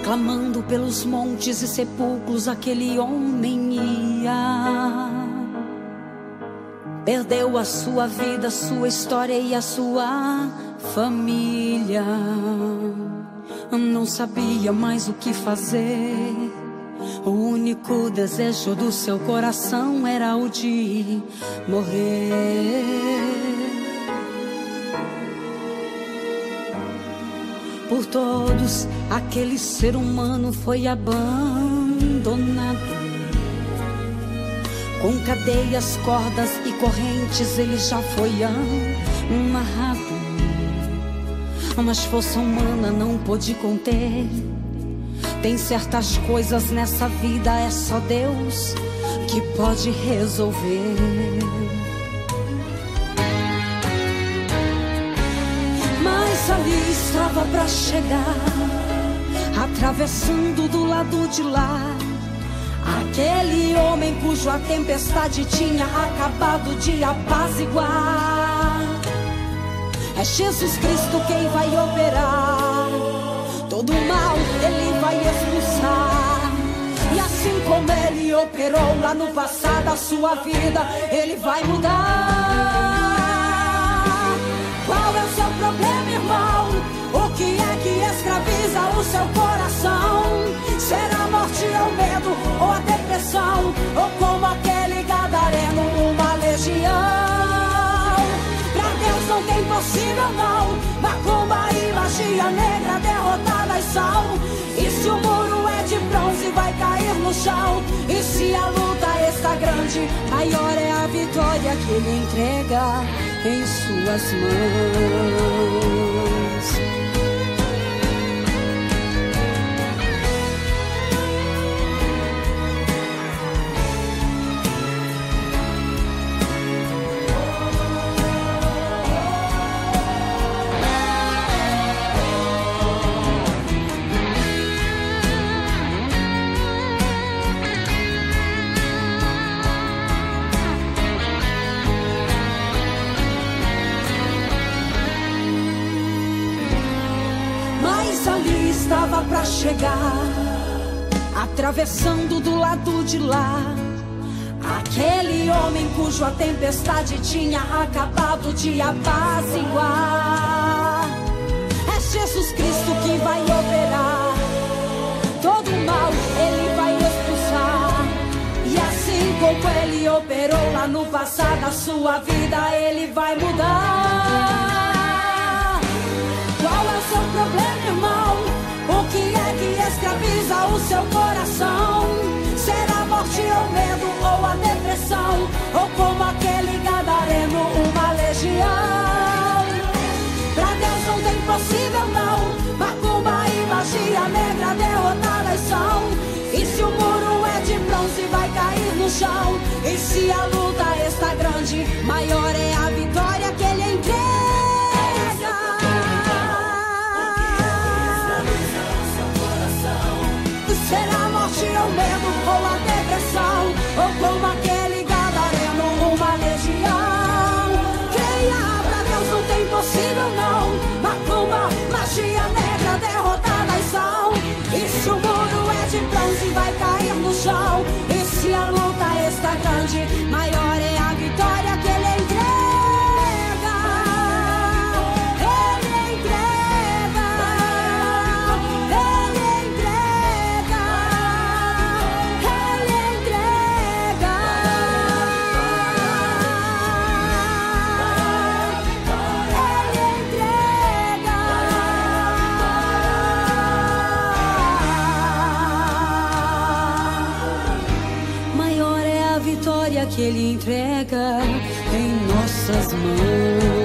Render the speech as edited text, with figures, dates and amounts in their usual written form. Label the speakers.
Speaker 1: Clamando pelos montes e sepulcros, aquele homem ia. Perdeu a sua vida, a sua história e a sua família. Não sabia mais o que fazer. O único desejo do seu coração era o de morrer. Por todos, aquele ser humano foi abandonado. Com cadeias, cordas e correntes ele já foi amarrado. Mas força humana não pôde conter. Tem certas coisas nessa vida, é só Deus que pode resolver. Ali estava pra chegar, atravessando do lado de lá, aquele homem cuja tempestade tinha acabado de apaziguar. É Jesus Cristo quem vai operar, todo mal ele vai expulsar. E assim como ele operou lá no passado, a sua vida ele vai mudar. Qual é o seu problema, irmão? O que é que escraviza o seu coração? Será a morte ou o medo ou a depressão? Ou como aquele gadareno, uma legião? Pra Deus não tem possível não. Macumba e magia negra derrotadas são. E se o muro é de bronze vai cair no chão. E se a luta está grande, maior é a vitória que ele entrega em suas mãos. Estava pra chegar, atravessando do lado de lá, aquele homem cuja tempestade tinha acabado de apaziguar. É Jesus Cristo que vai operar, todo mal ele vai expulsar. E assim como ele operou lá no passado, a sua vida ele vai mudar. Qual é o seu problema, irmão? O que é que escraviza o seu coração? Será a morte ou medo ou a depressão? Ou como aquele gadareno, uma legião? Pra Deus não tem possível não. Macumba e magia negra derrotadas são. E se o muro é de bronze vai cair no chão. E se a luta está grande, maior é a vitória que ele entrega. Será a morte ou medo ou a depressão? Ou como aquele gadareno, uma legião? Creia, pra Deus não tem possível não. Macumba, magia negra derrotadas são. E se o muro é de bronze vai cair no chão. E se a luta está grande, maior é a vitória que ele entrega. Que ele entrega em nossas mãos.